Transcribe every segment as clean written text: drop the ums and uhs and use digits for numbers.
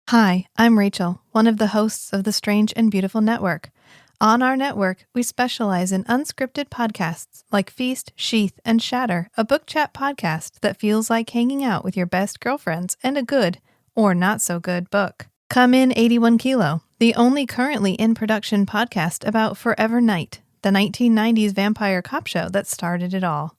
Hi, I'm Rachel, one of the hosts of the Strange and Beautiful Network. On our network, we specialize in unscripted podcasts like Feast, Sheath, and Shatter, a book chat podcast that feels like hanging out with your best girlfriends and a good, or not so good, book. Come in 81 Kilo, the only currently in production podcast about Forever Night, the 1990s vampire cop show that started it all.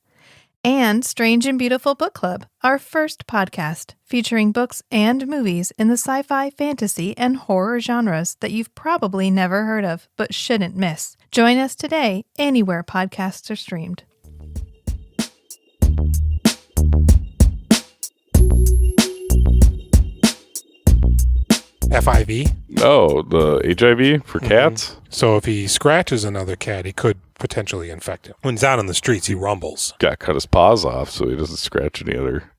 And Strange and Beautiful Book Club, our first podcast featuring books and movies in the sci-fi, fantasy, and horror genres that you've probably never heard of but shouldn't miss. Join us today anywhere podcasts are streamed. FIV? Oh, the HIV for cats? So if he scratches another cat, he could potentially infect him. When he's out on the streets, he rumbles. Got to cut his paws off so he doesn't scratch any other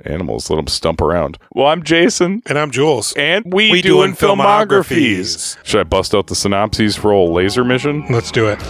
animals. Let him stump around. Well, I'm Jason. And I'm Jules. And we doing filmographies. Should I bust out the synopses for old Laser Mission? Let's do it.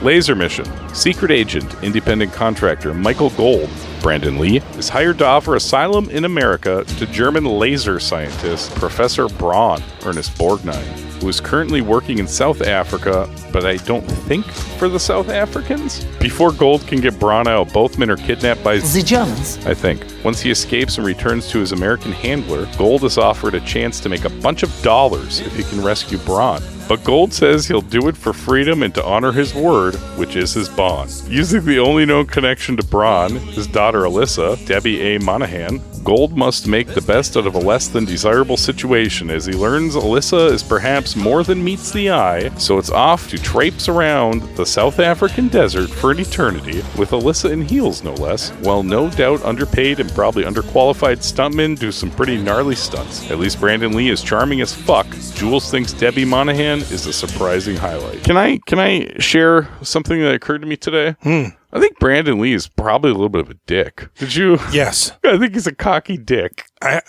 Laser Mission. Secret agent, independent contractor Michael Gold, Brandon Lee, is hired to offer asylum in America to German laser scientist Professor Braun, Ernest Borgnine, who is currently working in South Africa, but I don't think for the South Africans. Before Gold can get Braun out, both men are kidnapped by the Germans, I think. Once he escapes and returns to his American handler, Gold is offered a chance to make a bunch of dollars if he can rescue Braun. But Gold says he'll do it for freedom and to honor his word, which is his bond. Using the only known connection to Braun, his daughter Alyssa, Debbie A. Monahan, Gold must make the best out of a less than desirable situation as he learns Alyssa is perhaps more than meets the eye, so it's off to traipse around the South African desert for an eternity, with Alyssa in heels no less, while no doubt underpaid and probably underqualified stuntmen do some pretty gnarly stunts. At least Brandon Lee is charming as fuck. Jules thinks Debbie Monahan is a surprising highlight. Can I share something that occurred to me today? I think Brandon Lee is probably a little bit of a dick. Did you? Yes. I think he's a cocky dick. I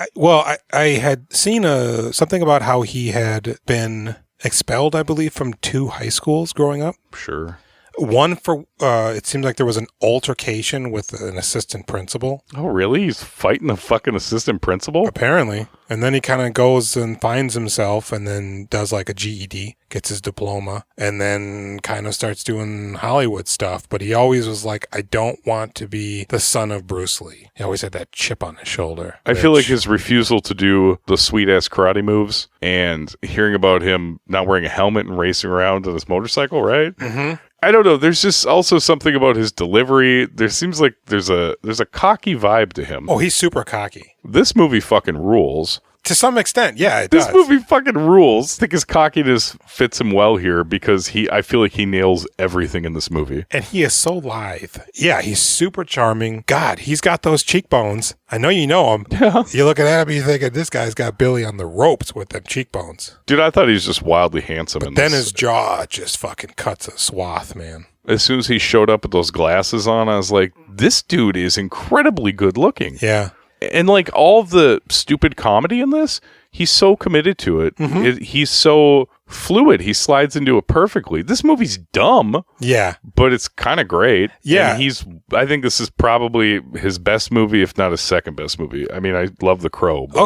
had seen something about how he had been expelled, I believe, from 2 high schools growing up. Sure. One for, it seems like there was an altercation with an assistant principal. Oh, really? He's fighting a fucking assistant principal? Apparently. And then he kind of goes and finds himself and then does like a GED, gets his diploma, and then kind of starts doing Hollywood stuff. But he always was like, I don't want to be the son of Bruce Lee. He always had that chip on his shoulder. I feel like his refusal to do the sweet-ass karate moves and hearing about him not wearing a helmet and racing around on his motorcycle, right? Mm-hmm. I don't know. There's just also something about his delivery. There seems like there's a cocky vibe to him. Oh, he's super cocky. This movie fucking rules. To some extent, yeah, it does. This movie fucking rules. I think his cockiness fits him well here because I feel like he nails everything in this movie. And he is so lithe. Yeah, he's super charming. God, he's got those cheekbones. I know you know him. Yeah. You're looking at him and you're thinking, this guy's got Billy on the ropes with them cheekbones. Dude, I thought he was just wildly handsome. But then his jaw just fucking cuts a swath, man. As soon as he showed up with those glasses on, I was like, this dude is incredibly good looking. Yeah. And like all the stupid comedy in this, he's so committed to it. Mm-hmm. He's so fluid. He slides into it perfectly. This movie's dumb. Yeah. But it's kind of great. Yeah. And I think this is probably his best movie, if not his second best movie. I mean, I love The Crow. But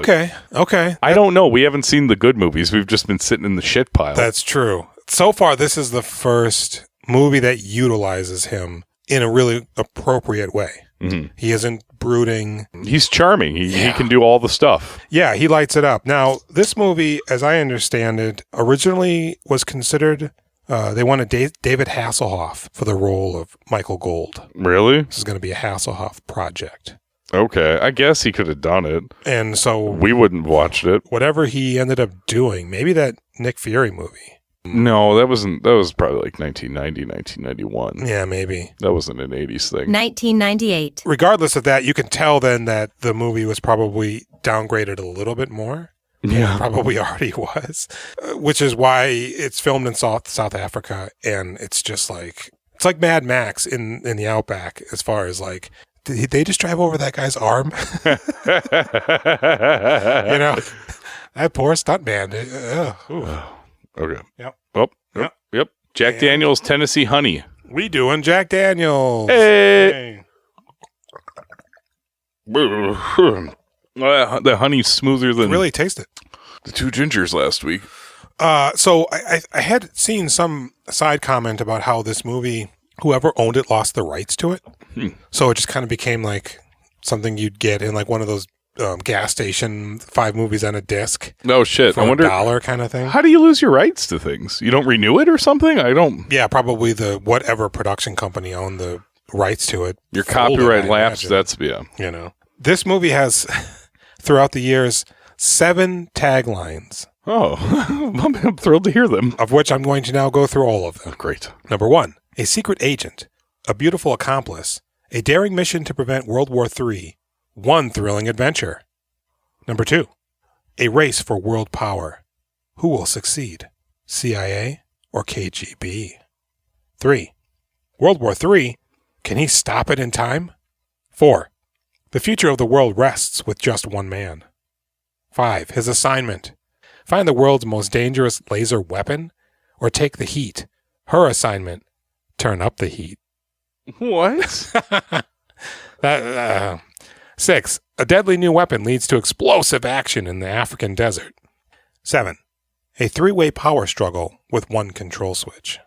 Okay. I don't know. We haven't seen the good movies. We've just been sitting in the shit pile. That's true. So far, this is the first movie that utilizes him in a really appropriate way. Mm-hmm. He isn't brooding. He's charming. He can do all the stuff. Yeah, he lights it up. Now, this movie, as I understand it, originally was considered, they wanted David Hasselhoff for the role of Michael Gold. Really? This is going to be a Hasselhoff project. Okay, I guess he could have done it. And so we wouldn't have watched it. Whatever he ended up doing, maybe that Nick Fury movie. No, that was probably like 1990, 1991. Yeah, maybe. That wasn't an 80s thing. 1998. Regardless of that, you can tell then that the movie was probably downgraded a little bit more. Yeah. It probably already was. Which is why it's filmed in South Africa, and it's just like, it's like Mad Max in the Outback, as far as like, did they just drive over that guy's arm? You know, that poor stuntman. Okay. Yep. Oh, yep. Jack Daniel's Tennessee Honey. We doing Jack Daniels. Hey. The honey's smoother than... Really taste it. The two gingers last week. So I had seen some side comment about how this movie, whoever owned it lost the rights to it. So it just kind of became like something you'd get in like one of those gas station 5 movies on a disc. No shit. For I wonder $1 kind of thing. How do you lose your rights to things? You don't renew it or something? I don't. Yeah, probably the whatever production company owned the rights to it. Your folded, copyright I lapse. imagine. That's yeah. You know, this movie has throughout the years 7 taglines. Oh, I'm thrilled to hear them. Of which I'm going to now go through all of them. Great. Number 1, a secret agent, a beautiful accomplice, a daring mission to prevent World War III, one thrilling adventure. Number 2, a race for world power. Who will succeed, CIA or KGB? 3, World War III, can he stop it in time? 4, the future of the world rests with just one man. 5, his assignment, find the world's most dangerous laser weapon or take the heat. Her assignment, turn up the heat. What? 6, a deadly new weapon leads to explosive action in the African desert. 7, a 3-way power struggle with one control switch.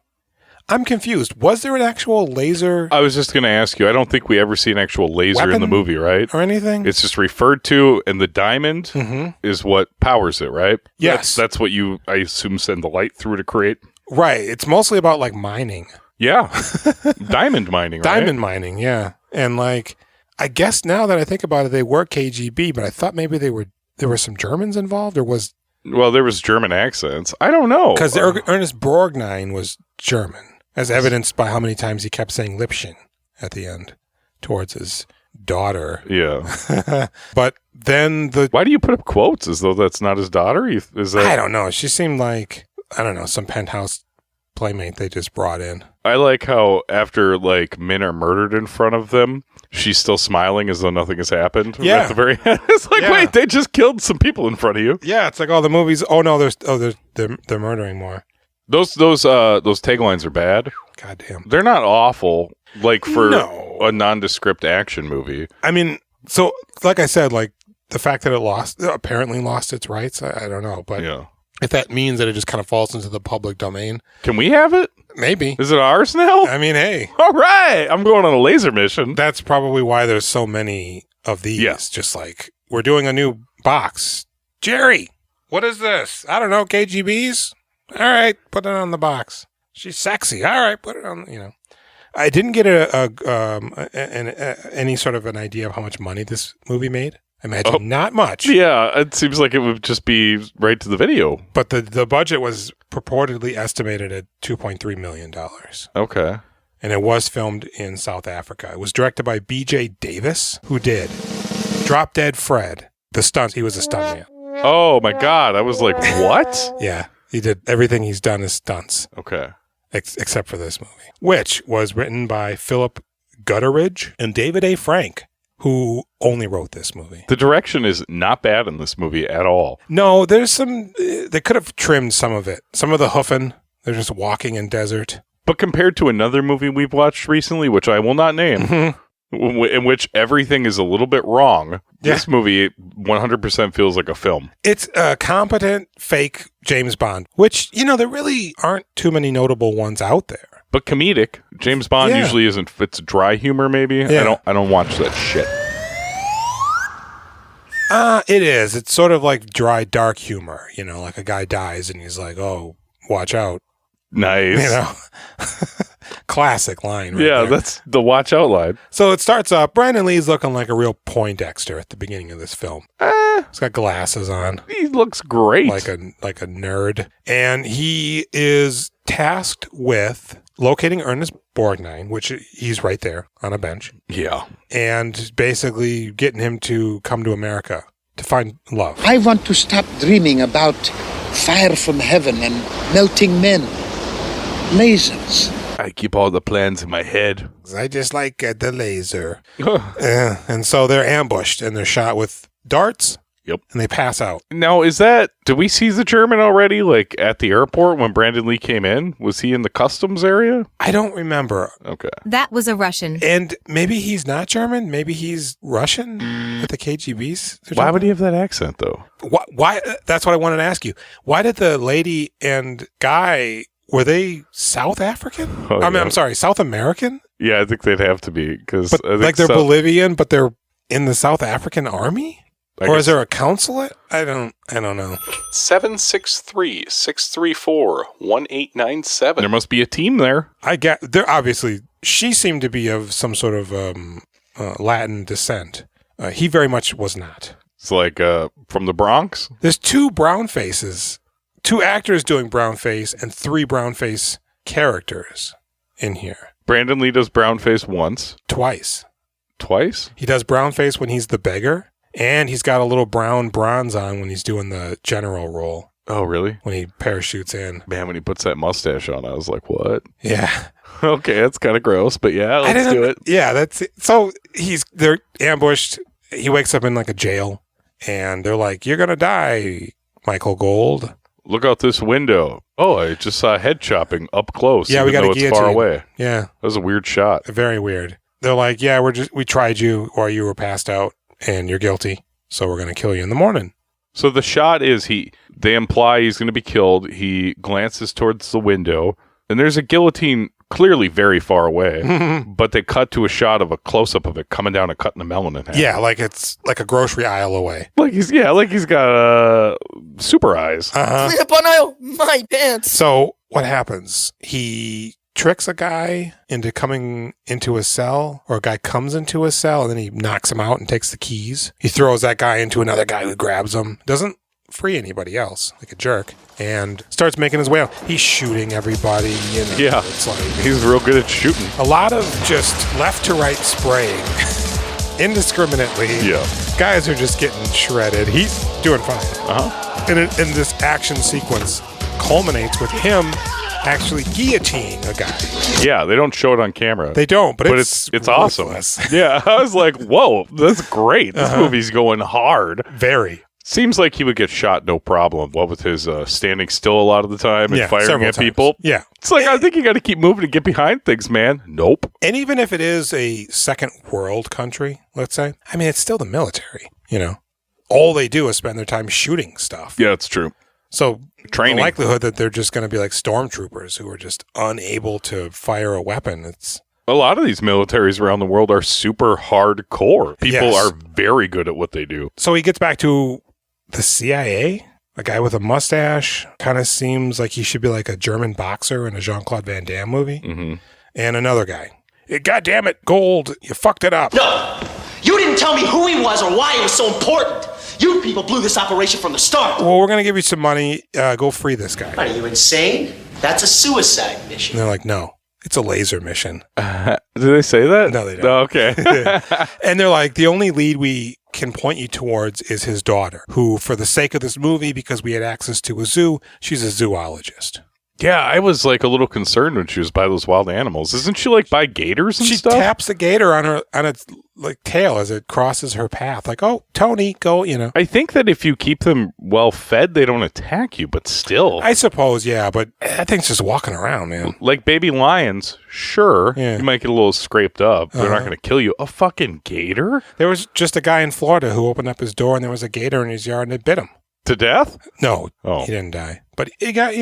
I'm confused. Was there an actual laser I was just going to ask you. I don't think we ever see an actual laser in the Weapon? movie, right? or anything? It's just referred to, and the diamond is what powers it, right? Yes. That's what you, I assume, send the light through to create. Right. It's mostly about like mining. Yeah. Diamond mining, right? Diamond mining, yeah. And like, I guess now that I think about it, they were KGB, but I thought maybe there were some Germans involved, or was... Well, there was German accents. I don't know. Because Ernest Borgnine was German, as evidenced by how many times he kept saying Lippchen at the end towards his daughter. Yeah. But then Why do you put up quotes as though that's not his daughter? Is that... I don't know. She seemed like, I don't know, some penthouse playmate they just brought in. I like how after like men are murdered in front of them, she's still smiling as though nothing has happened. Yeah. At the very end, it's like, Yeah. wait, they just killed some people in front of you. Yeah, it's like all the movies. Oh no, they're murdering more. Those taglines are bad. Goddamn. They're not awful. Like for No. a nondescript action movie. I mean, so like I said, like the fact that it apparently lost its rights, I don't know, but Yeah. if that means that it just kind of falls into the public domain, Can we have it? maybe. Is it ours now? I mean, hey, All right. I'm going on a laser mission. that's probably why there's so many of these. Yeah. Just like, we're doing a new box. Jerry, what is this? I don't know, KGBs? All right, put it on the box. She's sexy. All right, put it on, I didn't get any sort of an idea of how much money this movie made. I imagine not much. Yeah, it seems like it would just be right to the video. But the budget was purportedly estimated at $2.3 million. Okay. And it was filmed in South Africa. It was directed by B.J. Davis, who did Drop Dead Fred, the stunts. He was a stuntman. Oh my God. I was like, what? Yeah, he did everything he's done is stunts, Okay. except for this movie, which was written by Philip Gutteridge and David A. Frank, who only wrote this movie. The direction is not bad in this movie at all. No, there's some, they could have trimmed some of it. Some of the hoofing, they're just walking in desert. But compared to another movie we've watched recently, which I will not name, in which everything is a little bit wrong, this movie 100% feels like a film. It's a competent fake James Bond, which, there really aren't too many notable ones out there. But comedic. James Bond Yeah. usually isn't. It's dry humor, maybe. Yeah. I don't watch that shit. It is. It's sort of like dry, dark humor. Like a guy dies and he's like, "Oh, watch out." Nice. Classic line. Right Yeah, there. that's the watch out line. So it starts off. Brandon Lee's looking like a real Poindexter at the beginning of this film. He's got glasses on, He looks great. like a nerd, and he is tasked with locating Ernest Borgnine, which he's right there on a bench, yeah. and basically getting him to come to America to find love. I want to stop dreaming about fire from heaven and melting men. Lasers. I keep all the plans in my head. I just like the laser. And so they're ambushed and they're shot with darts Yep. And they pass out. Now, did we see the German already, like, at the airport when Brandon Lee came in? Was he in the customs area? I don't remember. Okay. That was a Russian. And maybe he's not German. Maybe he's Russian with the KGBs. Why would he have that accent, though? Why? That's what I wanted to ask you. Why did the lady and guy, were they South African? Oh, I'm sorry, South American? Yeah, I think they'd have to be. Because Like they're Bolivian, but they're in the South African army? Or is there a consulate? I don't know. 763-634-1897. There must be a team there. They're obviously, she seemed to be of some sort of Latin descent. He very much was not. It's like from the Bronx? There's 2 brown faces, 2 actors doing brown face, and 3 brown face characters in here. Brandon Lee does brown face once. Twice. Twice? He does brown face when he's the beggar. And he's got a little brown bronze on when he's doing the general role. Oh, really? When he parachutes in. Man, when he puts that mustache on, I was like, what? Yeah. Okay, that's kind of gross, but yeah, let's do it. Yeah, that's it. So they're ambushed. He wakes up in like a jail, and they're like, "You're gonna die, Michael Gold." Look out this window. Oh, I just saw head chopping up close. Yeah, we got a guillotine. It's far away. Yeah. That was a weird shot. Very weird. They're like, "Yeah, we tried you, or you were passed out. And you're guilty, so we're going to kill you in the morning." So the shot is they imply he's going to be killed. He glances towards the window, and there's a guillotine clearly very far away, but they cut to a shot of a close-up of it coming down and cutting the melon in half. Yeah, like it's like a grocery aisle away. Like he's got super eyes. My pants. So what happens? He tricks a guy into coming into a cell, or a guy comes into a cell, and then he knocks him out and takes the keys. He throws that guy into another guy who grabs him. Doesn't free anybody else, like a jerk, and starts making his way out. He's shooting everybody. Yeah, it's like he's real good at shooting. A lot of just left to right spraying indiscriminately. Yeah, guys are just getting shredded. He's doing fine. And this action sequence culminates with him actually guillotine a guy. Yeah, they don't show it on camera. They don't, but it's awesome. Yeah, I was like, whoa, that's great. This movie's going hard. Very. Seems like he would get shot no problem. What with his standing still a lot of the time and firing at people. Yeah. It's like, I think you got to keep moving and get behind things, man. Nope. And even if it is a second world country, let's say, I mean, it's still the military, All they do is spend their time shooting stuff. Yeah, it's true. So training. The likelihood that they're just going to be like stormtroopers who are just unable to fire a weapon, it's... A lot of these militaries around the world are super hardcore. People are very good at what they do. So he gets back to the CIA, a guy with a mustache, kind of seems like he should be like a German boxer in a Jean-Claude Van Damme movie. Mm-hmm. And another guy. God damn it, Gold, you fucked it up. No, you didn't tell me who he was or why it was so important. You people blew this operation from the start. Well, we're going to give you some money. Go free this guy. Are you insane? That's a suicide mission. And they're like, no, it's a laser mission. Do they say that? No, they don't. Oh, okay. And they're like, the only lead we can point you towards is his daughter, who, for the sake of this movie, because we had access to a zoo, she's a zoologist. Yeah, I was like a little concerned when she was by those wild animals. Isn't she like by gators and stuff? She taps the gator on its like tail as it crosses her path. Like, oh, Tony, go, I think that if you keep them well fed, they don't attack you, but still. I suppose, yeah, but that thing's just walking around, man. Like baby lions, sure. Yeah. You might get a little scraped up. They're not going to kill you. A fucking gator? There was just a guy in Florida who opened up his door and there was a gator in his yard and it bit him. To death? No, he didn't die. But he got,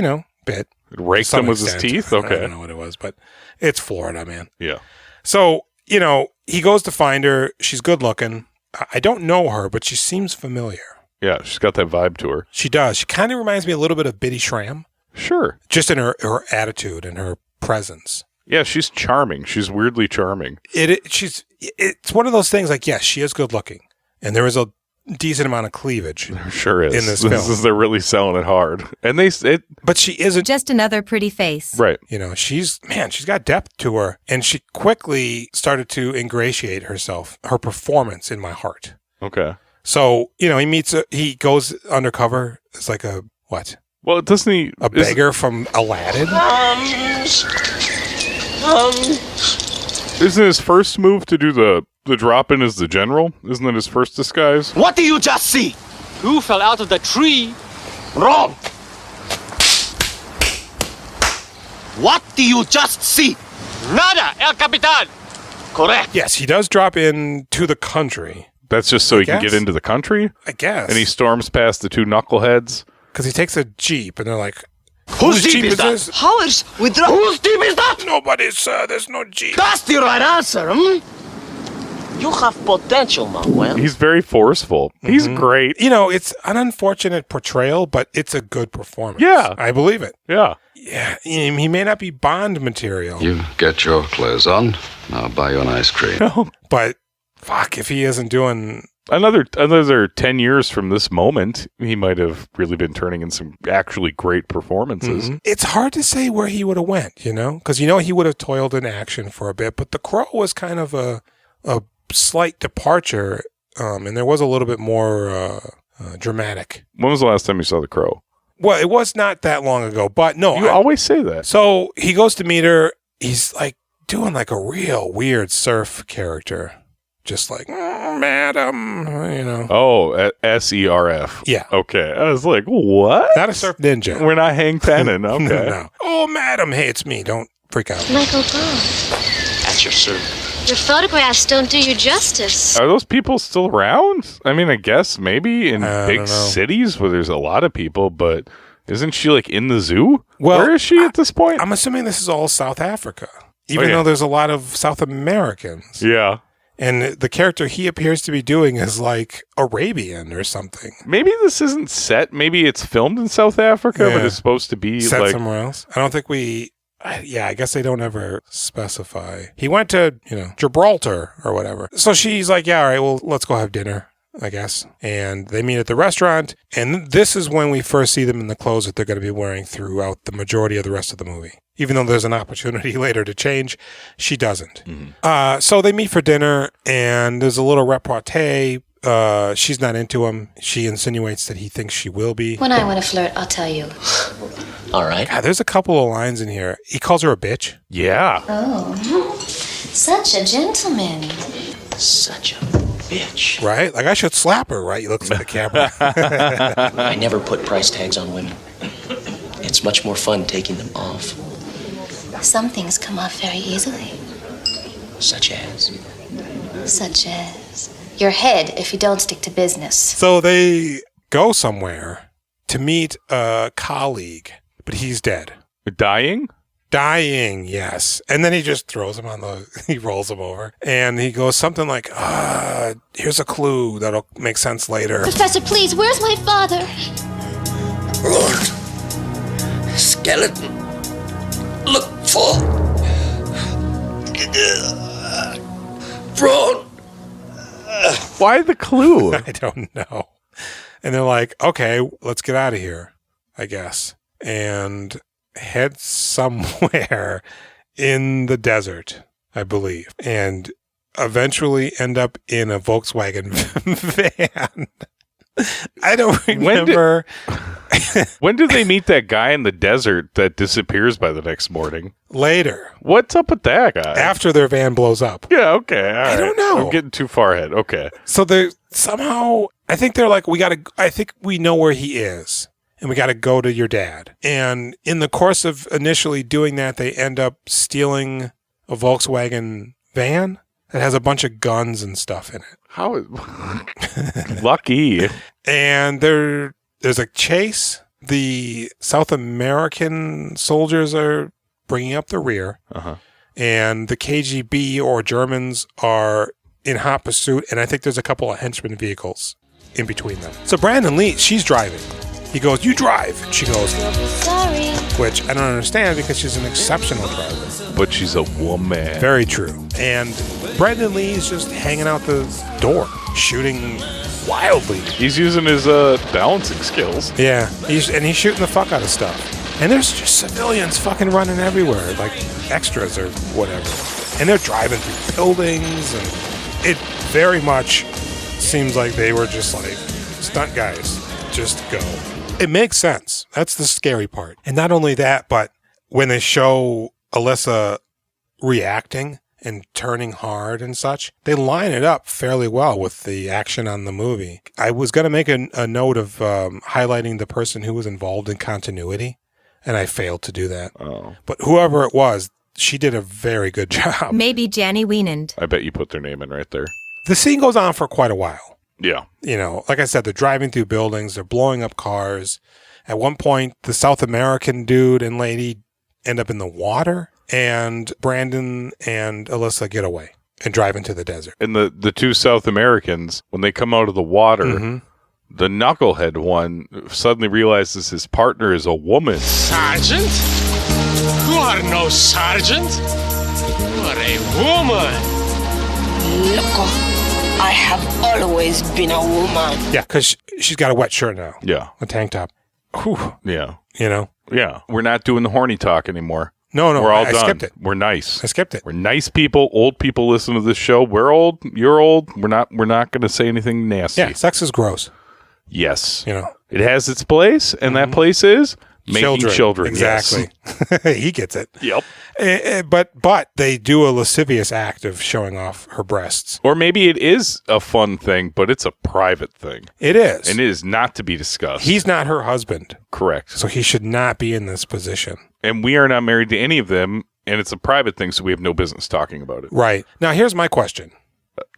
bit. It raked him with his teeth? Okay. I don't know what it was, but it's Florida, man. Yeah. So, he goes to find her. She's good looking. I don't know her, but she seems familiar. Yeah, she's got that vibe to her. She does. She kind of reminds me a little bit of Biddy Schramm. Sure. Just in her attitude and her presence. Yeah, she's charming. She's weirdly charming. It's one of those things like, yes, she is good looking. And there is a decent amount of cleavage. There sure is. In this film. They're really selling it hard. And but she isn't just another pretty face. Right. She's got depth to her. And she quickly started to ingratiate herself, her performance in my heart. Okay. So, he goes undercover. It's like a, what? Well, doesn't he? A beggar from Aladdin? Isn't his first move to do the drop-in as the general? Isn't that his first disguise? What do you just see? Who fell out of the tree? Wrong! What do you just see? Nada, El Capitan! Correct. Yes, he does drop into the country, That's just so he can guess. get into the country? I guess. And he storms past the two knuckleheads. Because he takes a Jeep, and they're like, Whose Jeep is that? this? Ours. Whose Jeep is that? Nobody's, sir. There's no Jeep. That's the right answer, hmm? You have potential, Manuel. He's very forceful. He's great. You know, it's an unfortunate portrayal, but it's a good performance. Yeah. I believe it. Yeah. Yeah, he may not be Bond material, You get your clothes on, I'll buy you an ice cream. but fuck, if he isn't doing... Another 10 years from this moment, he might have really been turning in some actually great performances. It's hard to say where he would have went, you know? Because, you know, he would have toiled in action for a bit, but The Crow was kind of a slight departure, and there was a little bit more dramatic. When was the last time you saw The Crow? Well, it was not that long ago, but no. You always say that. So he goes to meet her. He's like doing like a real weird surf character. Just like, madam, you know. Oh, SERF. Yeah. Okay. I was like, what? Not a surf ninja. We're not Hank Pennon. Okay. No. Oh, madam. Hey, it's me. Don't freak out. Michael Bond, At your service. your photographs don't do you justice. Are those people still around? I mean, I guess maybe in I big don't know. cities where there's a lot of people, but isn't she like in the zoo? Well, where is she at this point? I'm assuming this is all South Africa, even Okay. though there's a lot of South Americans. Yeah. And the character he appears to be doing is like Arabian or something. Maybe this isn't set. Maybe it's filmed in South Africa, but Yeah. it's supposed to be Set like somewhere else. I don't think I guess they don't ever specify. He went to, Gibraltar or whatever. So she's like, yeah, all right, well, let's go have dinner, I guess. And they meet at the restaurant. And this is when we first see them in the clothes that they're going to be wearing throughout the majority of the rest of the movie. Even though there's an opportunity later to change, she doesn't. So they meet for dinner, and there's a little repartee. She's not into him. She insinuates that he thinks she will be. When I want to flirt, I'll tell you. All right. God, there's a couple of lines in here. He calls her a bitch. yeah. Oh, such a gentleman. Such a bitch. Right? Like, I should slap her, right? He looks at the camera. I never put price tags on women. It's much more fun taking them off. Some things come off very easily, Such as? such as your head if you don't stick to business. So they go somewhere to meet a colleague, but he's dead. Dying? Dying, yes. And then he just throws him he rolls him over. And he goes something like, here's a clue that'll make sense later. Professor, please, where's my father? Lord, skeleton, look for prawn. Why the clue? I don't know. And they're like, okay, let's get out of here, I guess. And head somewhere in the desert, I believe. And eventually end up in a Volkswagen van. I don't remember. When do they meet that guy in the desert that disappears by the next morning? Later, What's up with that guy? after their van blows up. Yeah, okay. All right. don't know. I'm getting too far ahead. Okay. So they somehow, I think they're like, I think we know where he is. And we got to go to your dad. And in the course of initially doing that, they end up stealing a Volkswagen van that has a bunch of guns and stuff in it. How lucky. And there's a chase. The South American soldiers are bringing up the rear. Uh-huh. And the KGB or Germans are in hot pursuit. And I think there's a couple of henchman vehicles in between them. So Brandon Lee, she's driving. He goes, you drive. And she goes, You'll be sorry. which I don't understand because she's an exceptional driver. But she's a woman. Very true. And Brandon Lee is just hanging out the door, shooting wildly. He's using his balancing skills. Yeah, he's shooting the fuck out of stuff. And there's just civilians fucking running everywhere, like extras or whatever. And they're driving through buildings, and it very much seems like they were just like, stunt guys, just go. It makes sense. That's the scary part. And not only that, but when they show Alyssa reacting and turning hard and such. They line it up fairly well with the action on the movie. I was going to make a note of highlighting the person who was involved in continuity, and I failed to do that. Oh. But whoever it was, she did a very good job. Maybe Janny Wienand. I bet you put their name in right there. The scene goes on for quite a while. Yeah. You know, like I said, they're driving through buildings, they're blowing up cars. At one point, the South American dude and lady end up in the water, and Brandon and Alyssa get away and drive into the desert. And the two South Americans, when they come out of the water, the knucklehead one suddenly realizes his partner is a woman. Sergeant? You are no sergeant. You are a woman. Loco, I have always been a woman. Yeah, because she's got a wet shirt now. Yeah. A tank top. Whew. Yeah. You know? Yeah. We're not doing the horny talk anymore. No, We're all I done. skipped it. We're nice. I skipped it. We're nice people. Old people listen to this show. We're old. You're old. We're not going to say anything nasty. Yeah, sex is gross. Yes. You know? It has its place, and that place is making children. Exactly. Yes. He gets it. Yep. But they do a lascivious act of showing off her breasts. Or maybe it is a fun thing, but it's a private thing. It is. And it is not to be discussed. He's not her husband. Correct. So he should not be in this position. And we are not married to any of them, and it's a private thing, so we have no business talking about it. Right. Now, here's my question.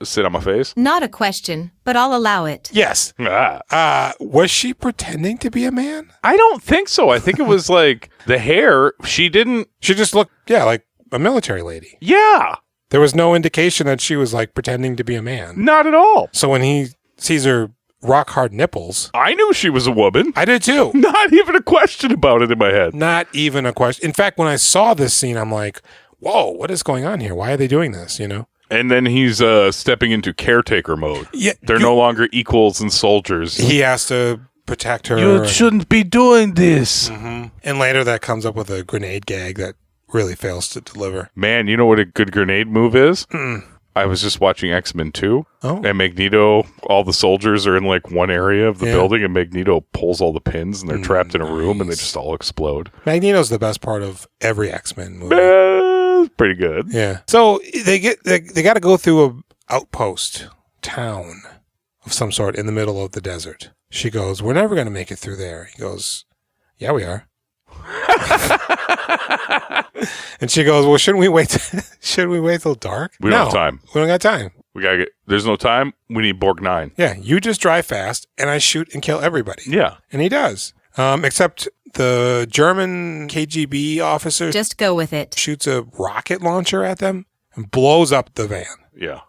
Sit on my face? Not a question, but I'll allow it. Yes. Was she pretending to be a man? I don't think so. I think it was like the hair. She just looked, like a military lady. Yeah. There was no indication that she was like pretending to be a man. Not at all. So when he sees her rock hard nipples, I knew she was a woman. I did too. Not even a question about it in my head. Not even a question. In fact, when I saw this scene, I'm like, whoa, what is going on here? Why are they doing this? You know? And then he's stepping into caretaker mode. Yeah, They're no longer equals and soldiers. He has to protect her. You shouldn't be doing this. Mm-hmm. And later that comes up with a grenade gag that really fails to deliver. Man, you know what a good grenade move is? I was just watching X-Men 2. Oh. And Magneto, all the soldiers are in like one area of the building, and Magneto pulls all the pins, and they're trapped in a room, and they just all explode. Magneto's the best part of every X-Men movie. Pretty good. Yeah. So they got to go through a outpost town of some sort in the middle of the desert. She goes, "We're never going to make it through there." He goes, "Yeah, we are." And she goes, "Well, shouldn't we wait? Should we wait till dark? We don't have time. We don't got time. We gotta get. There's no time. We need Borgnine. Yeah, you just drive fast, and I shoot and kill everybody." Yeah, and he does. Except the German KGB officer just go with it. Shoots a rocket launcher at them and blows up the van. Yeah.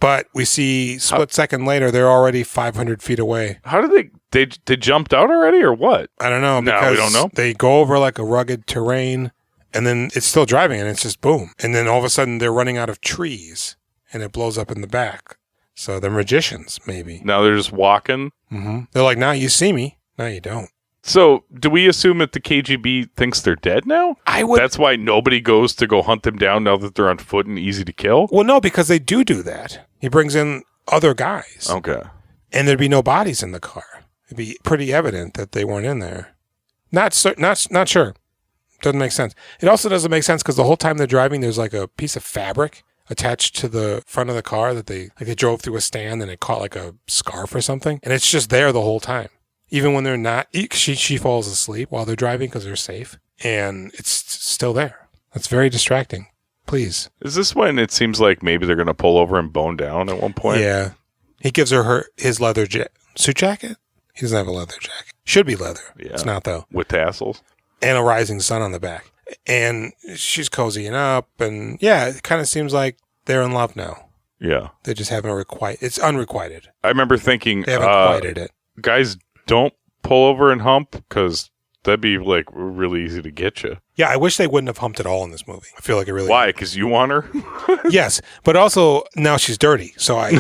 But we see split second later, they're already 500 feet away. How did they jumped out already or what? I don't know. No, we don't know. They go over like a rugged terrain and then it's still driving and it's just boom. And then all of a sudden they're running out of trees and it blows up in the back. So they're magicians, maybe. Now they're just walking. Mm-hmm. They're like, now you see me. Now you don't. So, do we assume that the KGB thinks they're dead now? That's why nobody goes to go hunt them down now that they're on foot and easy to kill? Well, no, because they do that. He brings in other guys. Okay. And there'd be no bodies in the car. It'd be pretty evident that they weren't in there. Not sure. Doesn't make sense. It also doesn't make sense because the whole time they're driving, there's like a piece of fabric attached to the front of the car that they drove through a stand and it caught like a scarf or something. And it's just there the whole time. Even when they're not, she falls asleep while they're driving because they're safe. And it's still there. That's very distracting. Please. Is this when it seems like maybe they're going to pull over and bone down at one point? Yeah. He gives her his leather suit jacket. He doesn't have a leather jacket. Should be leather. Yeah. It's not, though. With tassels. And a rising sun on the back. And she's cozying up. And yeah, it kind of seems like they're in love now. Yeah. They just haven't it's unrequited. I remember thinking, they haven't quieted it. Guys, don't pull over and hump because that'd be like really easy to get you. Yeah, I wish they wouldn't have humped at all in this movie. I feel like it really. Why? Because you want her? Yes, but also now she's dirty, so I.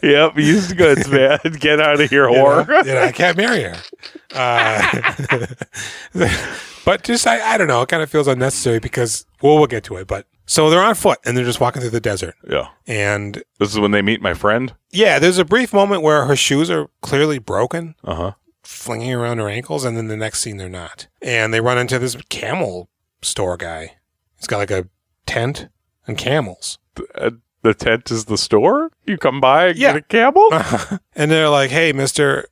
Yep, used goods, man. Get out of here, whore. I can't marry her. But just I don't know. It kind of feels unnecessary because we'll get to it. But so they're on foot and they're just walking through the desert. Yeah, and this is when they meet my friend. Yeah, there's a brief moment where her shoes are clearly broken. Uh-huh. Flinging around her ankles, and then the next scene they're not. And they run into this camel store guy. It's got like a tent and camels. The tent is the store? You come by and get a camel? And they're like, hey, mister,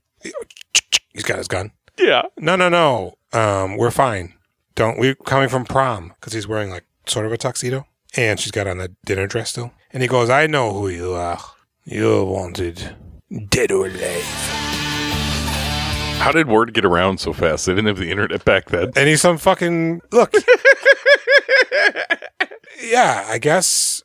he's got his gun. Yeah. No. We're fine. We're coming from prom, because he's wearing like sort of a tuxedo. And she's got on the dinner dress still. And he goes, I know who you are. You're wanted, dead or alive. How did word get around so fast? They didn't have the internet back then. And he's some fucking, look. Yeah, I guess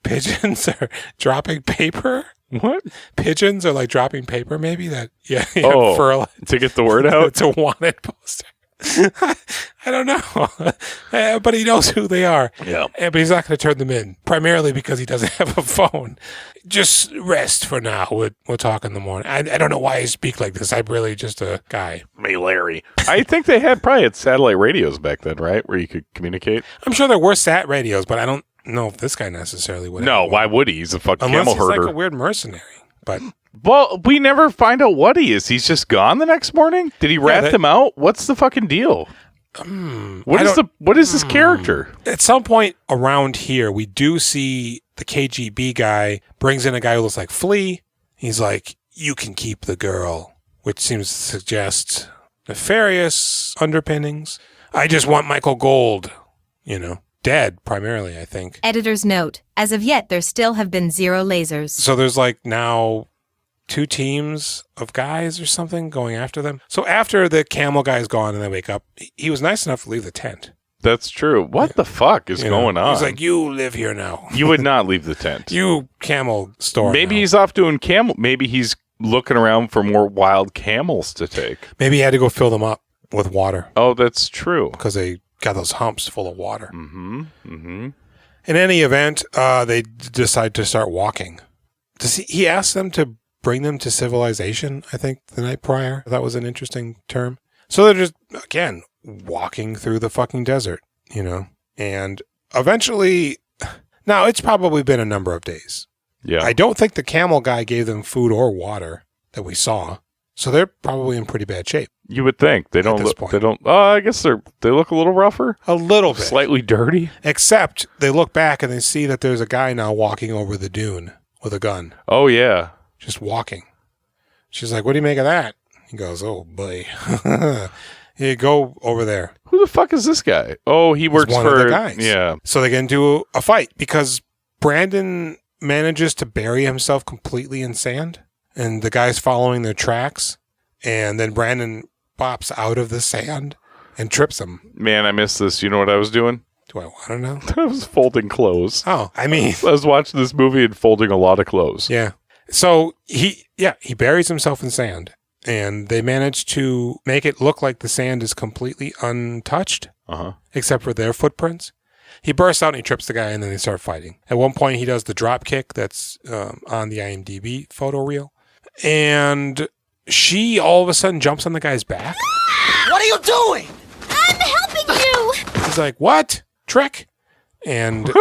pigeons are dropping paper. What? Pigeons are like dropping paper, maybe? That to get the word out? It's a wanted poster. I don't know. But he knows who they are. Yeah. But he's not going to turn them in, primarily because he doesn't have a phone. Just rest for now. We'll talk in the morning. I don't know why I speak like this. I'm really just a guy. Me, Larry. I think they probably had satellite radios back then, right? Where you could communicate. I'm sure there were sat radios, but I don't know if this guy necessarily would. No, why would he? He's a fucking camel herder. Unless he's like a weird mercenary. But well, we never find out what he is. He's just gone the next morning? Did he rat them out? What's the fucking deal? What is this character? At some point around here, we do see the KGB guy brings in a guy who looks like Flea. He's like, you can keep the girl, which seems to suggest nefarious underpinnings. I just want Michael Gold, dead primarily, I think. Editor's note. As of yet, there still have been 0 lasers. So there's like now 2 teams of guys or something going after them. So after the camel guy's gone and they wake up, he was nice enough to leave the tent. That's true. What the fuck is going on? He's like, you live here now. You would not leave the tent. You camel store. Maybe now. he's off doing camel. Maybe he's looking around for more wild camels to take. Maybe he had to go fill them up with water. Oh, that's true. Because they got those humps full of water. Mm-hmm. Mm-hmm. In any event, they decide to start walking. He asked them to bring them to civilization, I think, the night prior. That was an interesting term. So they're just, again, walking through the fucking desert, and eventually, now it's probably been a number of days. Yeah. I don't think the camel guy gave them food or water that we saw. So they're probably in pretty bad shape. You would think. They don't look, I guess they look a little rougher. A little bit. Slightly dirty. Except they look back and they see that there's a guy now walking over the dune with a gun. Oh, yeah. Just walking. She's like, what do you make of that? He goes, oh, boy. Here, go over there. Who the fuck is this guy? Oh, he works one for of the guys. Yeah. So they get into a fight because Brandon manages to bury himself completely in sand, and the guy's following their tracks, and then Brandon pops out of the sand and trips him. Man, I missed this. You know what I was doing? Do I want to know? I was folding clothes. Oh, I mean, I was watching this movie and folding a lot of clothes. Yeah. So he buries himself in sand, and they manage to make it look like the sand is completely untouched, except for their footprints. He bursts out and he trips the guy, and then they start fighting. At one point, he does the drop kick that's on the IMDb photo reel, and she all of a sudden jumps on the guy's back. What are you doing? I'm helping you! He's like, what? Trick? And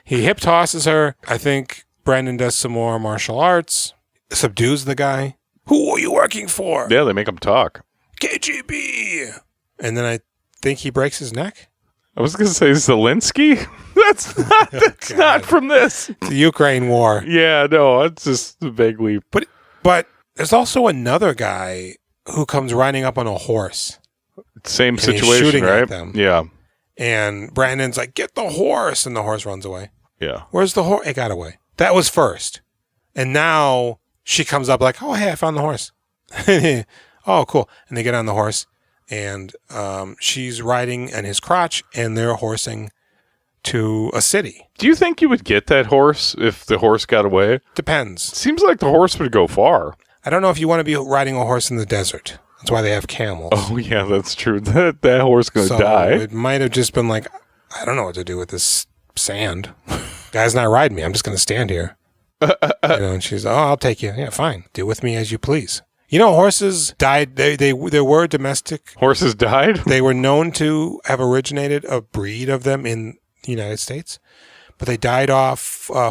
he hip tosses her. I think Brandon does some more martial arts, subdues the guy. Who are you working for? Yeah, they make him talk. KGB. And then I think he breaks his neck. I was going to say Zelensky. That's not from this. The Ukraine war. Yeah, no, it's just vaguely. But there's also another guy who comes riding up on a horse. Same and situation, he's shooting right? at them. Yeah. And Brandon's like, get the horse. And the horse runs away. Yeah. Where's the horse? It got away. That was first. And now she comes up like, oh, hey, I found the horse. Oh, cool. And they get on the horse. And she's riding in his crotch, and they're horsing to a city. Do you think you would get that horse if the horse got away? Depends. Seems like the horse would go far. I don't know if you want to be riding a horse in the desert. That's why they have camels. Oh, yeah, that's true. That horse going to So die. it might have just been like, I don't know what to do with this sand. Guy's not riding me. I'm just going to stand here. And she's, oh, I'll take you. Yeah, fine. Do with me as you please. Horses died. They were domestic. Horses died? They were known to have originated a breed of them in the United States. but they died off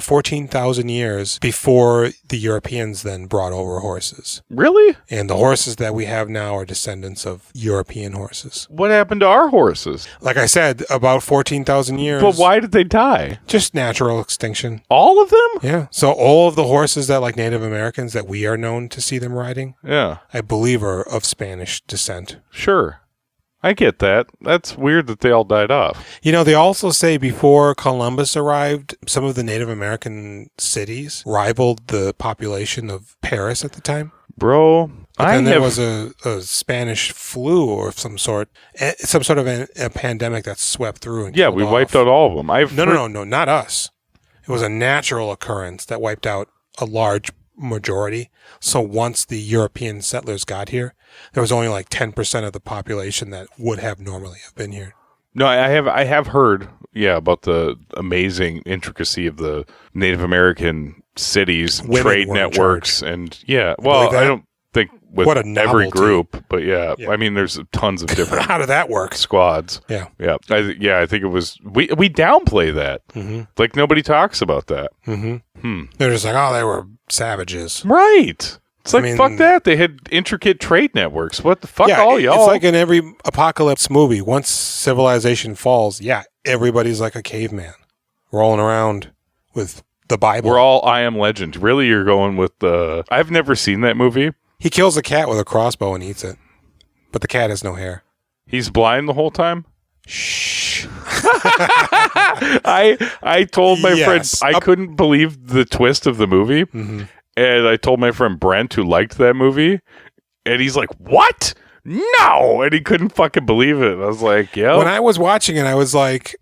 14,000 years before the Europeans then brought over horses. Really? And the horses that we have now are descendants of European horses. What happened to our horses? Like I said, about 14,000 years. But why did they die? Just natural extinction. All of them? Yeah. So all of the horses that like Native Americans that we are known to see them riding, Yeah. I believe are of Spanish descent. Sure. I get that. That's weird that they all died off. You know, they also say before Columbus arrived, some of the Native American cities rivaled the population of Paris at the time. Bro, But then there was a Spanish flu or some sort of a pandemic that swept through. And we wiped out all of them. No, not us. It was a natural occurrence that wiped out a large majority. So once the European settlers got here, there was only like 10% of the population that would have normally have been here. No, I have heard, about the amazing intricacy of the Native American cities, Women trade were in networks, charge. and I don't think with What a every novelty. group, but I mean, there's tons of different How did that work? squads. Yeah. I think it was we downplay that. Mm-hmm. Like nobody talks about that. Mm-hmm. They're just like, oh, they were savages. Right. It's like, I mean, fuck that. They had intricate trade networks. What the fuck, Yeah, all y'all? It's like in every apocalypse movie. Once civilization falls, everybody's like a caveman, rolling around with the Bible. We're all I Am Legend. Really, you're going with the... I've never seen that movie. He kills a cat with a crossbow and eats it, but the cat has no hair. He's blind the whole time? Shh. I told my Yes. friend I couldn't believe the twist of the movie. Mm-hmm. And I told my friend Brent, who liked that movie, and he's like, what? No! And he couldn't fucking believe it. I was like, yeah. When I was watching it, I was like,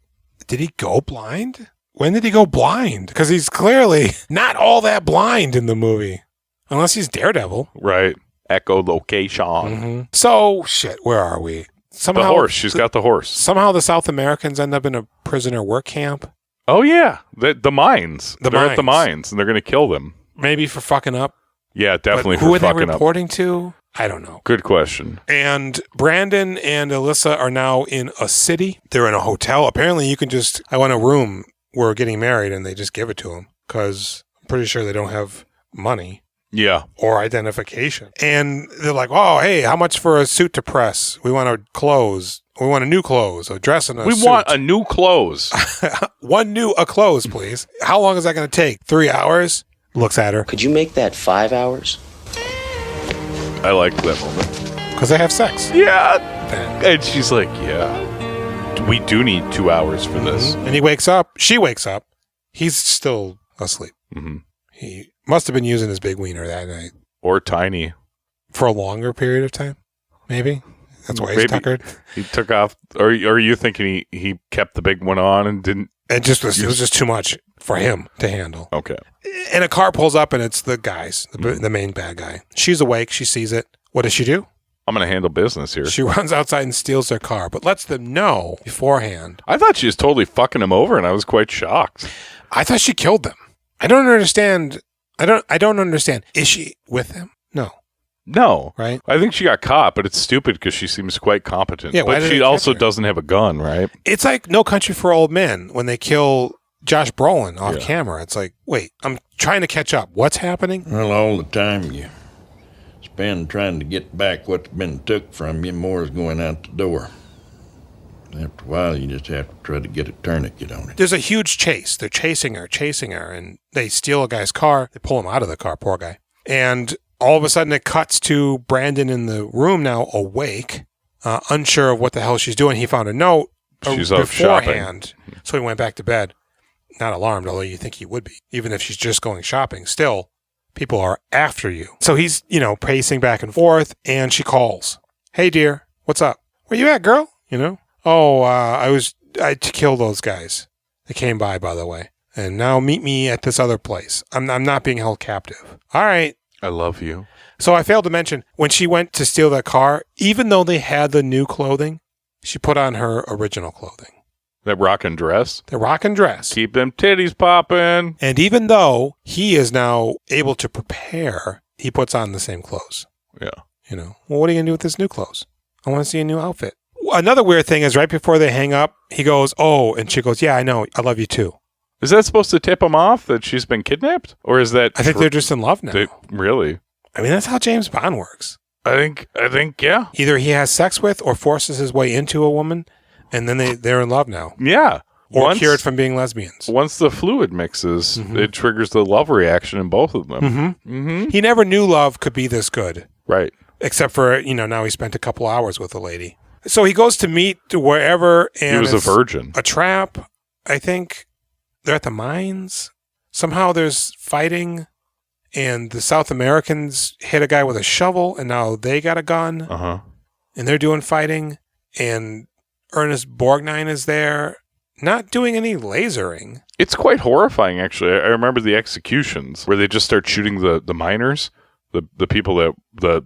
did he go blind? When did he go blind? Because he's clearly not all that blind in the movie. Unless he's Daredevil. Right. Echolocation. Mm-hmm. So, shit, where are we? Somehow, The horse. She's got the horse. Somehow the South Americans end up in a prisoner work camp. Oh, yeah. The mines. They're at the mines. mines, and they're going to kill them. Maybe for fucking up. Yeah, definitely But who for are they fucking up. reporting to? I don't know. Good question. And Brandon and Alyssa are now in a city. They're in a hotel. Apparently you can I want a room. We're getting married, and they just give it to them because I'm pretty sure they don't have money. Yeah. Or identification. And they're like, oh, hey, how much for a suit to press? We want a clothes. We want a new clothes, a dress and a suit. We want a new clothes. a clothes, please. How long is that going to take? 3 hours? Looks at her. Could you make that 5 hours? I liked that moment. Because they have sex. Yeah. And she's like, yeah. We do need 2 hours for this. And he wakes up. She wakes up. He's still asleep. Mm-hmm. He must have been using his big wiener that night. Or tiny. For a longer period of time, maybe. That's why he's tuckered. He took off. Or are you thinking he kept the big one on and didn't? It was just too much for him to handle. Okay. And a car pulls up and it's the guys, the main bad guy. She's awake. She sees it. What does she do? I'm going to handle business here. She runs outside and steals their car, but lets them know beforehand. I thought she was totally fucking him over, and I was quite shocked. I thought she killed them. I don't understand. I don't understand. Is she with him? No. Right? I think she got caught, but it's stupid because she seems quite competent. Yeah, why but did she they also catch her? doesn't have a gun, right? It's like No Country for Old Men when they kill Josh Brolin off camera. It's like, wait, I'm trying to catch up. What's happening? Well, all the time you spend trying to get back what's been took from you, more is going out the door. After a while, you just have to try to get a tourniquet on it. There's a huge chase. They're chasing her, and they steal a guy's car. They pull him out of the car, poor guy. And all of a sudden it cuts to Brandon in the room now, awake, unsure of what the hell she's doing. He found a note She's out beforehand, so he went back to bed. Not alarmed, although you think he would be. Even if she's just going shopping, still, people are after you. So he's, pacing back and forth, and she calls. Hey, dear, what's up? Where you at, girl? Oh, I killed those guys. They came by the way. And now meet me at this other place. I'm not being held captive. All right. I love you. So I failed to mention, when she went to steal that car, even though they had the new clothing, she put on her original clothing. That rockin' dress? The rockin' dress. Keep them titties popping. And even though he is now able to prepare, he puts on the same clothes. Yeah. Well, what are you going to do with this new clothes? I want to see a new outfit. Another weird thing is right before they hang up, he goes, oh, and she goes, yeah, I know. I love you too. Is that supposed to tip him off that she's been kidnapped? Or is that... I think they're just in love now. Really? I mean, that's how James Bond works. I think, yeah. Either he has sex with or forces his way into a woman, and then they're in love now. Yeah. Or cured from being lesbians. Once the fluid mixes, it triggers the love reaction in both of them. He never knew love could be this good. Right. Except for, now he spent a couple hours with a lady. So he goes to meet wherever, and he was a virgin. A trap, I think. They're at the mines. Somehow there's fighting, and the South Americans hit a guy with a shovel, and now they got a gun. And they're doing fighting, and Ernest Borgnine is there, not doing any lasering. It's quite horrifying, actually. I remember the executions where they just start shooting the miners. The people that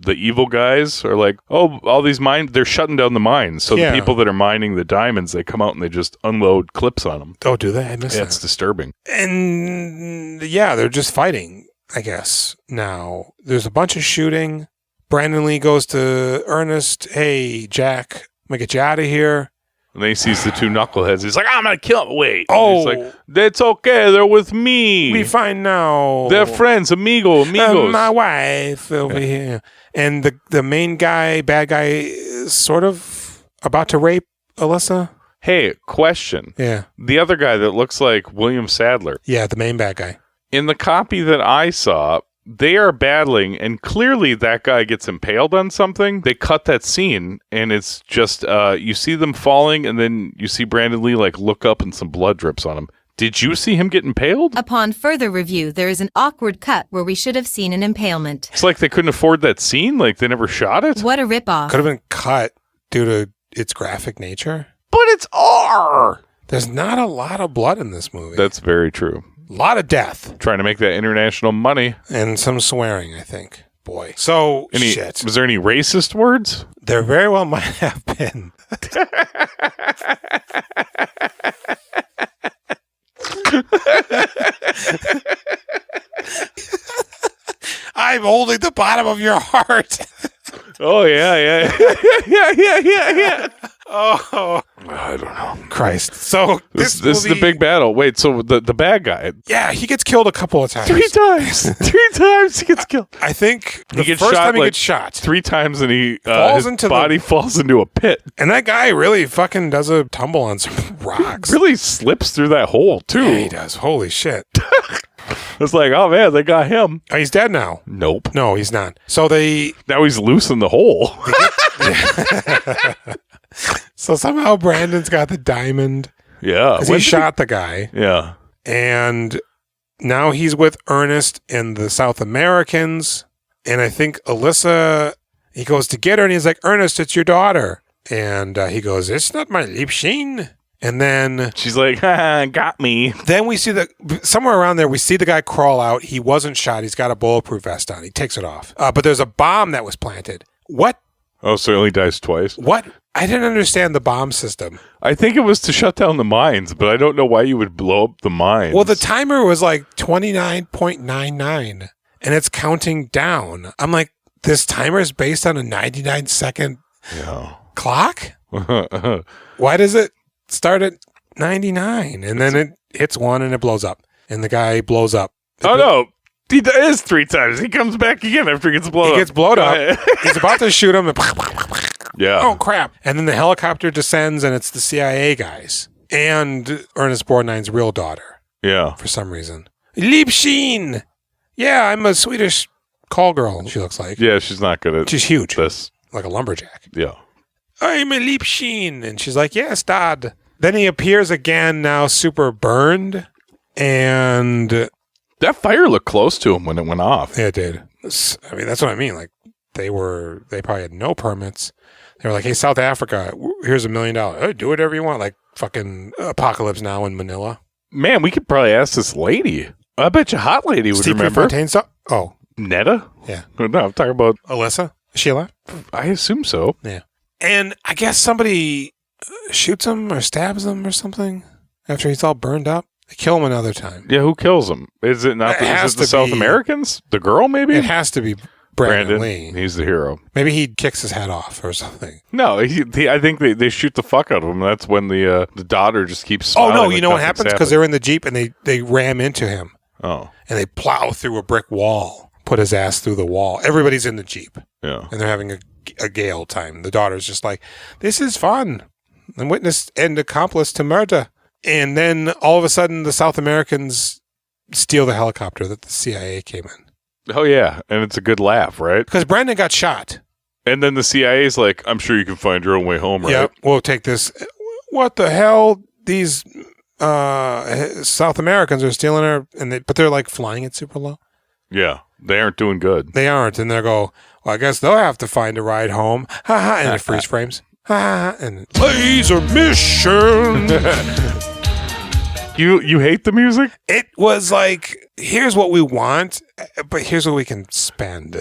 the evil guys are like, oh, all these mines, they're shutting down the mines. So the people that are mining the diamonds, they come out and they just unload clips on them. Oh, do they? I missed that. It's disturbing. And they're just fighting, I guess. Now, there's a bunch of shooting. Brandon Lee goes to Ernest, hey, Jack, I'm going to get you out of here. And then he sees the two knuckleheads. He's like, I'm going to kill him. Wait. Oh. He's like, that's okay. They're with me. We fine now. They're friends. Amigos. My wife over here. And the main guy, bad guy, is sort of about to rape Alyssa. Hey, question. Yeah. The other guy that looks like William Sadler. Yeah, the main bad guy. In the copy that I saw, they are battling, and clearly that guy gets impaled on something. They cut that scene, and it's just, you see them falling, and then you see Brandon Lee, look up, and some blood drips on him. Did you see him get impaled? Upon further review, there is an awkward cut where we should have seen an impalement. It's like they couldn't afford that scene? Like they never shot it? What a ripoff. Could have been cut due to its graphic nature. But it's R! There's not a lot of blood in this movie. That's very true. A lot of death. Trying to make that international money. And some swearing, I think. Boy. So, shit. Was there any racist words? There very well might have been. I'm holding the bottom of your heart. Oh, yeah. Yeah. Oh, I don't know. Christ. So this is the big battle. Wait, so the bad guy. Yeah, he gets killed a couple of times. 3 times. 3 times he gets killed. I think he gets shot, he gets shot 3 times, and he falls falls into a pit. And that guy really fucking does a tumble on some rocks. Really slips through that hole too. Yeah, he does. Holy shit. It's like, oh man, they got him. Oh, he's dead now. Nope. No, he's not. So now he's loose in the hole. So somehow Brandon's got the diamond. Yeah. Because he shot the guy. Yeah. And now he's with Ernest and the South Americans. And I think Alyssa, he goes to get her and he's like, Ernest, it's your daughter. And he goes, it's not my Liebchen. And then she's like, got me. Then we see somewhere around there, we see the guy crawl out. He wasn't shot. He's got a bulletproof vest on. He takes it off. But there's a bomb that was planted. What? Oh, so he only dies twice? What? I didn't understand the bomb system. I think it was to shut down the mines, but I don't know why you would blow up the mines. Well, the timer was like 29.99, and it's counting down. I'm like, this timer is based on a 99-second clock? Why does it start at 99? And then it hits 1 and it blows up. And the guy blows up. No. He is 3 times. He comes back again after he gets blown up. He gets blown up. He's about to shoot him. And yeah. Oh, crap. And then the helicopter descends, and it's the CIA guys. And Ernest Borgnine's real daughter. Yeah. For some reason. Liebchen! Yeah, I'm a Swedish call girl, she looks like. Yeah, she's not good at She's huge. this. Like a lumberjack. Yeah. I'm a Liebchen. And she's like, yes, Dad. Then he appears again, now super burned. And that fire looked close to him when it went off. Yeah, it did. I mean, that's what I mean. Like, they probably had no permits. They were like, hey, South Africa, here's $1 million. Hey, do whatever you want. Like fucking Apocalypse Now in Manila. Man, we could probably ask this lady. I bet you Hot Lady would Steve remember. Stuff? Oh. Netta? Yeah. No, I'm talking about Alyssa. Is she alive? I assume so. Yeah. And I guess somebody shoots him or stabs him or something after he's all burned up. They kill him another time. Yeah, who kills him? Is it not? Is it the South Americans? The girl, maybe? It has to be. Brandon Lee. He's the hero. Maybe he kicks his head off or something. No, I think they shoot the fuck out of him. That's when the daughter just keeps smiling. Oh, no, you know what happens? Because they're in the Jeep and they ram into him. Oh. And they plow through a brick wall, put his ass through the wall. Everybody's in the Jeep. Yeah. And they're having a gale time. The daughter's just like, this is fun. I'm witness and accomplice to murder. And then all of a sudden, the South Americans steal the helicopter that the CIA came in. Oh, yeah. And it's a good laugh, right? Because Brandon got shot. And then the CIA's like, I'm sure you can find your own way home, right? Yeah, we'll take this. What the hell? These South Americans are stealing our... but they're like flying it super low. Yeah. They aren't doing good. They aren't. And they go, well, I guess they'll have to find a ride home. Ha ha. And it freeze frames. Ha ha. And laser mission. You hate the music? It was like, here's what we want, but here's what we can spend.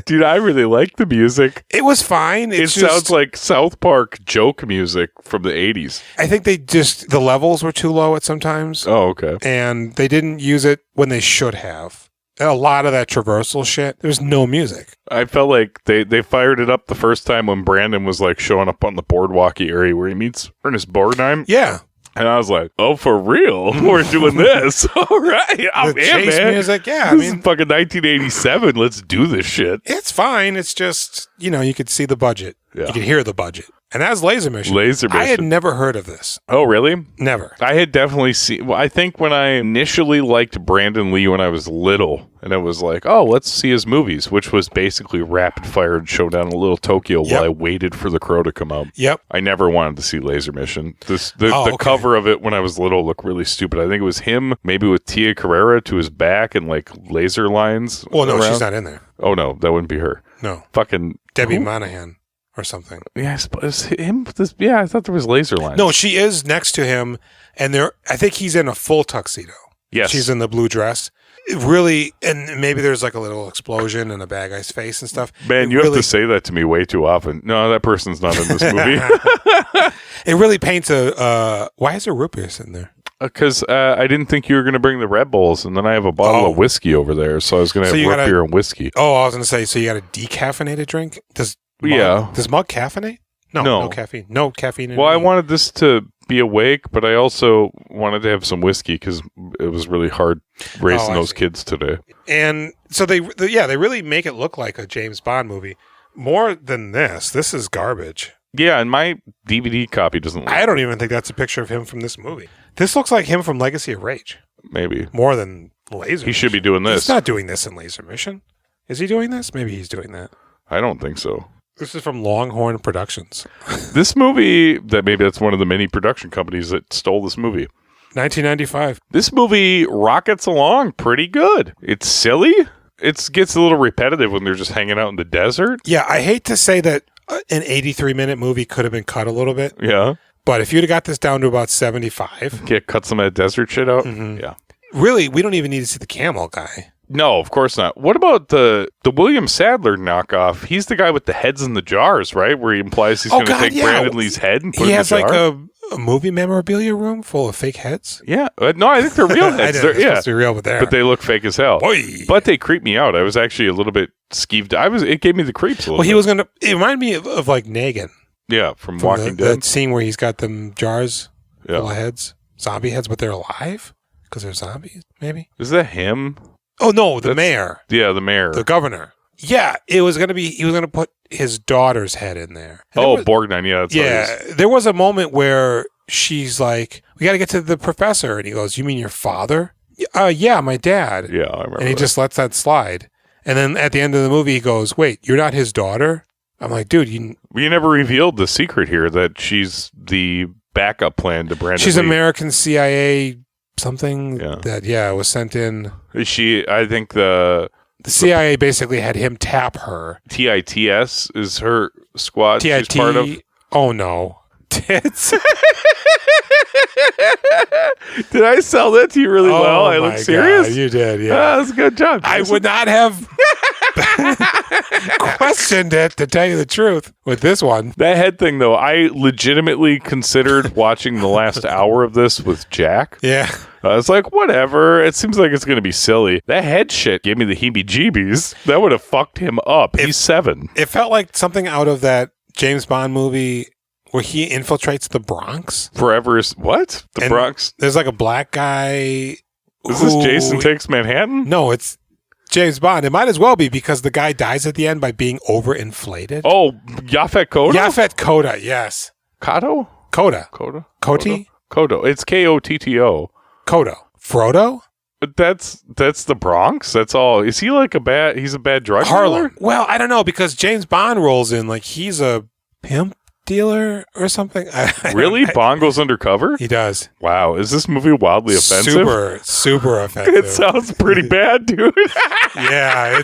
Dude, I really like the music. It was fine. It sounds like South Park joke music from the 80s. I think the levels were too low at sometimes. Oh, okay. And they didn't use it when they should have. And a lot of that traversal shit, there's no music. I felt like they fired it up the first time when Brandon was like showing up on the boardwalky area where he meets Ernest Borgnine. Yeah. And I was like, oh, for real? We're doing this. All right. I'm the in, chase man. music, yeah. This is fucking 1987. Let's do this shit. It's fine. It's just, you could see the budget. Yeah. You could hear the budget. And that's Laser Mission. Laser Mission. I had never heard of this. Oh, really? Never. I had definitely seen... Well, I think when I initially liked Brandon Lee when I was little, and it was like, oh, let's see his movies, which was basically Rapid Fire and Showdown in Little Tokyo while I waited for The Crow to come out. Yep. I never wanted to see Laser Mission. The cover of it when I was little looked really stupid. I think it was him, maybe with Tia Carrera to his back and like laser lines. Well, no, around. she's not in there. Oh, no, that wouldn't be her. No. Fucking... Debbie Monahan. Or something. Yeah, I suppose him. I thought there was laser lines. No, she is next to him, and I think he's in a full tuxedo. Yes, she's in the blue dress. It really, and maybe there's like a little explosion in a bad guy's face and stuff. Man, you have to say that to me way too often. No, that person's not in this movie. It really paints why is there root beer sitting there? Because I didn't think you were going to bring the Red Bulls, and then I have a bottle of whiskey over there, so I was going to have root beer and whiskey. Oh, I was going to say, so you got a decaffeinated drink? Does Mug caffeinate? No caffeine. No caffeine. Well, I wanted this to be awake, but I also wanted to have some whiskey because it was really hard raising those kids today. And so they really make it look like a James Bond movie. More than this. This is garbage. Yeah, and my DVD copy doesn't look... I don't even think that's a picture of him from this movie. This looks like him from Legacy of Rage. Maybe. More than Laser Mission. He should be doing this. He's not doing this in Laser Mission. Is he doing this? Maybe he's doing that. I don't think so. This is from Longhorn Productions. This movie, that's one of the many production companies that stole this movie. 1995. This movie rockets along pretty good. It's silly. It gets a little repetitive when they're just hanging out in the desert. Yeah, I hate to say that an 83-minute movie could have been cut a little bit. Yeah. But if you'd have got this down to about 75. Cut some of that desert shit out? Mm-hmm. Yeah. Really, we don't even need to see the camel guy. No, of course not. What about the William Sadler knockoff? He's the guy with the heads in the jars, right? Where he implies he's going to take Brandon Lee's head and put it in the jar. He has like a movie memorabilia room full of fake heads. Yeah. No, I think they're real heads. They're supposed to be real, but they look fake as hell. Boy. But they creep me out. I was actually a little bit skeeved. It gave me the creeps a little bit. It reminded me of like Negan. Yeah, from Walking Dead. That scene where he's got them jars full of heads. Zombie heads, but they're alive? Because they're zombies, maybe? Is that him? Oh, no, the mayor. Yeah, the mayor. The governor. Yeah, he was going to put his daughter's head in there. Borgnine, yeah. That's there was a moment where she's like, we got to get to the professor. And he goes, you mean your father? Yeah, my dad. Yeah, I remember. And he just lets that slide. And then at the end of the movie, he goes, wait, you're not his daughter? I'm like, dude, you never revealed the secret here that she's the backup plan to Brandon She's Lee. American CIA something that was sent in. I think the CIA basically had him tap her. TITS is her squad TIT, she's part of. Oh no. Tits. Did I sell that to you really well? I look serious? God, you did, yeah. That's a good job. I would not have questioned it, to tell you the truth, with this one. That head thing, though, I legitimately considered watching the last hour of this with Jack. Yeah. I was like, whatever. It seems like it's going to be silly. That head shit gave me the heebie-jeebies. That would have fucked him up. He's 7. It felt like something out of that James Bond movie where he infiltrates the Bronx. Forever is... What? The Bronx? There's like a black guy... Is this Jason Takes Manhattan? No, it's James Bond. It might as well be because the guy dies at the end by being overinflated. Oh, Yaphet Kotto? Yaphet Kotto, yes. Kotto? Kotto. Kotto? Koti? Kotto. It's Kotto. Kotto. Frodo? But that's the Bronx? That's all. Is he like he's a bad drug Harlem. dealer? Well, I don't know, because James Bond rolls in like he's a pimp dealer or something. Really? Bond goes undercover? He does. Wow. Is this movie wildly offensive? Super offensive. It sounds pretty bad, dude. Yeah,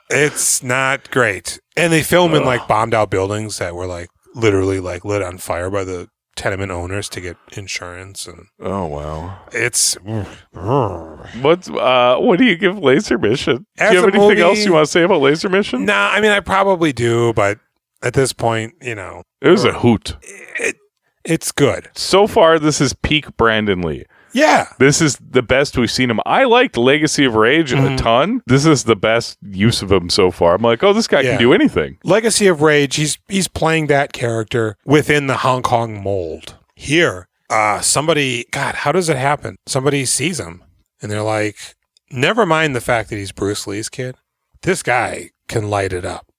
it's not great. And they film in like bombed out buildings that were like literally like lit on fire by the tenement owners to get insurance. And oh wow, it's what do you give Laser Mission? Do you have anything else you want to say about Laser Mission? Nah, I mean I probably do, but at this point, you know, it was a hoot. It's good so far. This is peak Brandon Lee. Yeah, this is the best we've seen him. I liked Legacy of Rage a ton. This is the best use of him so far. I'm like, oh, this guy can do anything. Legacy of Rage, he's playing that character within the Hong Kong mold. Here, somebody, God, how does it happen? Somebody sees him and they're like, never mind the fact that he's Bruce Lee's kid. This guy can light it up.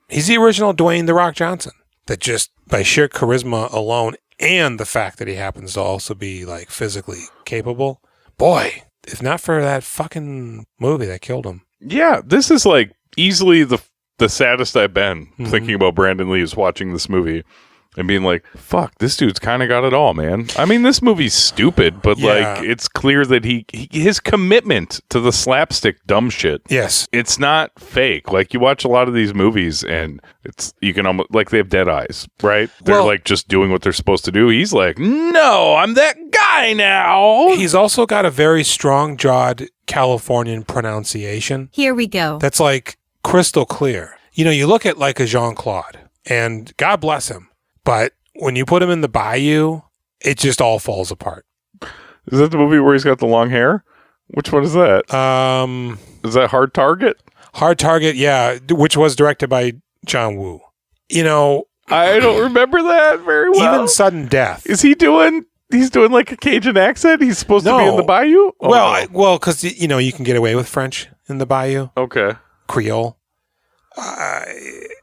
He's the original Dwayne "The Rock" Johnson that just by sheer charisma alone and the fact that he happens to also be like physically capable. Boy, if not for that fucking movie that killed him. Yeah, this is like easily the saddest I've been thinking about Brandon Lee is watching this movie and being like, fuck, this dude's kind of got it all, man. I mean, this movie's stupid, but like it's clear that he his commitment to the slapstick dumb shit. Yes. It's not fake. Like you watch a lot of these movies and you can almost like they have dead eyes, right? They're like just doing what they're supposed to do. He's like, no, I'm that guy now. He's also got a very strong jawed Californian pronunciation. Here we go. That's like crystal clear. You know, you look at like a Jean-Claude and God bless him. But when you put him in the bayou, it just all falls apart. Is that the movie where he's got the long hair? Which one is that? Is that Hard Target? Hard Target, yeah, which was directed by John Woo. You know, I don't remember that very well. Even Sudden Death. Is he doing? He's doing like a Cajun accent. He's supposed to be in the bayou. Oh, well, because you know you can get away with French in the bayou. Okay, Creole.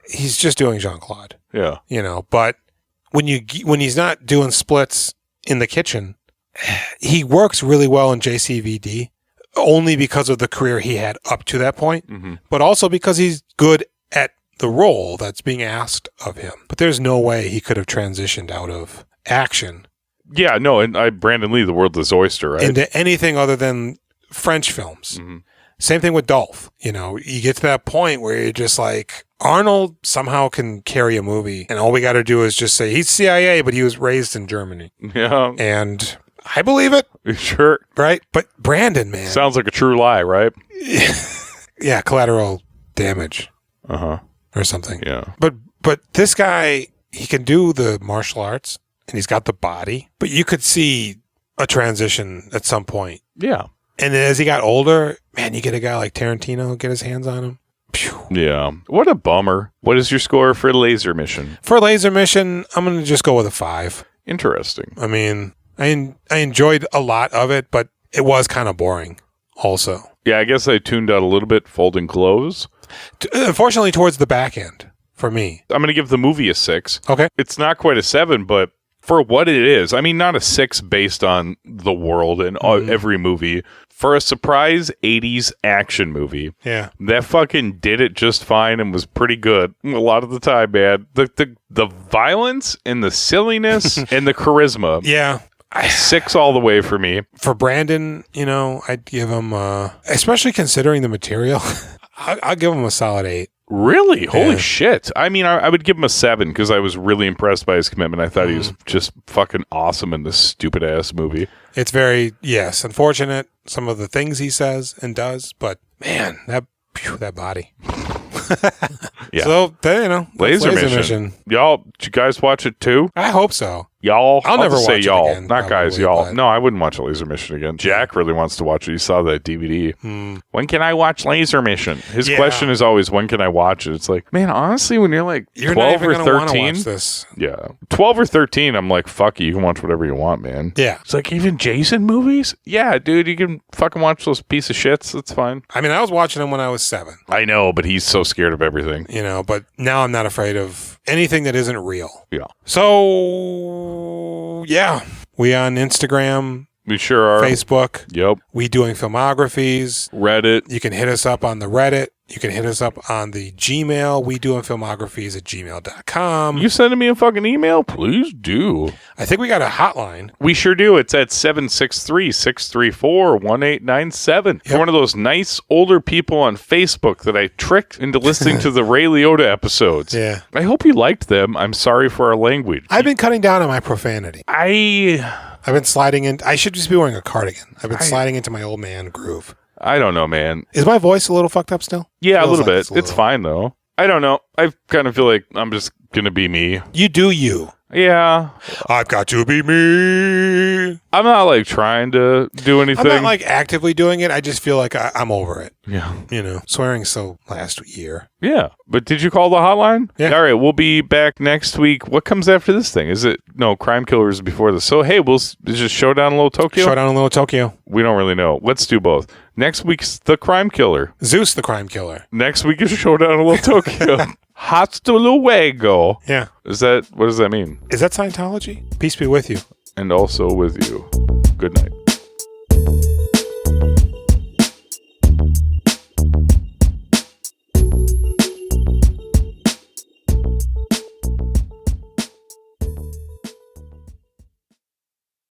He's just doing Jean-Claude. Yeah, you know, but when he's not doing splits in the kitchen, he works really well in JCVD only because of the career he had up to that point, but also because he's good at the role that's being asked of him. But there's no way he could have transitioned out of action. Yeah, no, and Brandon Lee, The Worldless Oyster, right? Into anything other than French films. Same thing with Dolph. You know, you get to that point where you're just like, Arnold somehow can carry a movie, and all we got to do is just say he's CIA, but he was raised in Germany. Yeah. And I believe it. Sure. Right? But Brandon, man. Sounds like a true lie, right? Yeah, Collateral Damage. Or something. Yeah. But this guy, he can do the martial arts, and he's got the body, but you could see a transition at some point. Yeah. And then as he got older, man, you get a guy like Tarantino get his hands on him. Phew. Yeah. What a bummer. What is your score for Laser Mission? For Laser Mission, I'm going to just go with a 5. Interesting. I mean, I enjoyed a lot of it, but it was kind of boring also. Yeah, I guess I tuned out a little bit folding clothes. Unfortunately, towards the back end for me. I'm going to give the movie a 6. Okay. It's not quite a 7, but for what it is, I mean, not a 6 based on the world and every movie. For a surprise 80s action movie, that fucking did it just fine and was pretty good a lot of the time, man. The violence and the silliness and the charisma. Yeah. 6 all the way for me. For Brandon, you know, I'd give him, especially considering the material, I'll give him a solid 8. Really? Holy shit. I mean, I would give him a 7 because I was really impressed by his commitment. I thought he was just fucking awesome in this stupid ass movie. It's very, unfortunate, some of the things he says and does, but man, Phew, that body. Yeah. So, you know, Laser Mission. Y'all, did you guys watch it too? I hope so. Y'all. I'll never just say watch it y'all. again, Not guys, probably, y'all. but- No, I wouldn't watch a Laser Mission again. Jack really wants to watch it. He saw that DVD. When can I watch Laser Mission? His question is always, when can I watch it? It's like, man, honestly, when you're like You're 12 not even or gonna wanna 13. watch this. Yeah. 12 or 13, I'm like, fuck you. You can watch whatever you want, man. Yeah. It's like, even Jason movies? Yeah, dude, you can fucking watch those piece of shits. That's fine. I mean, I was watching them when I was 7. I know, but he's so scared of everything. You know, but now I'm not afraid of anything that isn't real. Yeah. So, yeah. We on Instagram. We sure are. Facebook. Yep. We doing filmographies. Reddit. You can hit us up on the Reddit. You can hit us up on the Gmail. We doing filmographies at gmail.com. You sending me a fucking email? Please do. I think we got a hotline. We sure do. It's at 763-634-1897. You're one of those nice older people on Facebook that I tricked into listening to the Ray Liotta episodes. Yeah. I hope you liked them. I'm sorry for our language. I've been cutting down on my profanity. I've been sliding in. I should just be wearing a cardigan. I've been sliding into my old man groove. I don't know, man. Is my voice a little fucked up still? Yeah, a Feels little like bit. It's fine, though. I don't know. I kind of feel like I'm just going to be me. You do you. Yeah. I've got to be me. I'm not like trying to do anything. I'm not like actively doing it. I just feel like I'm over it. Yeah. You know, swearing so last year. Yeah. But did you call the hotline? Yeah. All right. We'll be back next week. What comes after this thing? Is it Crime Killers before this? So, hey, is just Showdown in Little Tokyo? Showdown in Little Tokyo. We don't really know. Let's do both. Next week's The Crime Killer. Zeus the Crime Killer. Next week is Showdown in Little Tokyo. Hasta luego. Yeah. What does that mean? Is that Scientology? Peace be with you. And also with you. Good night.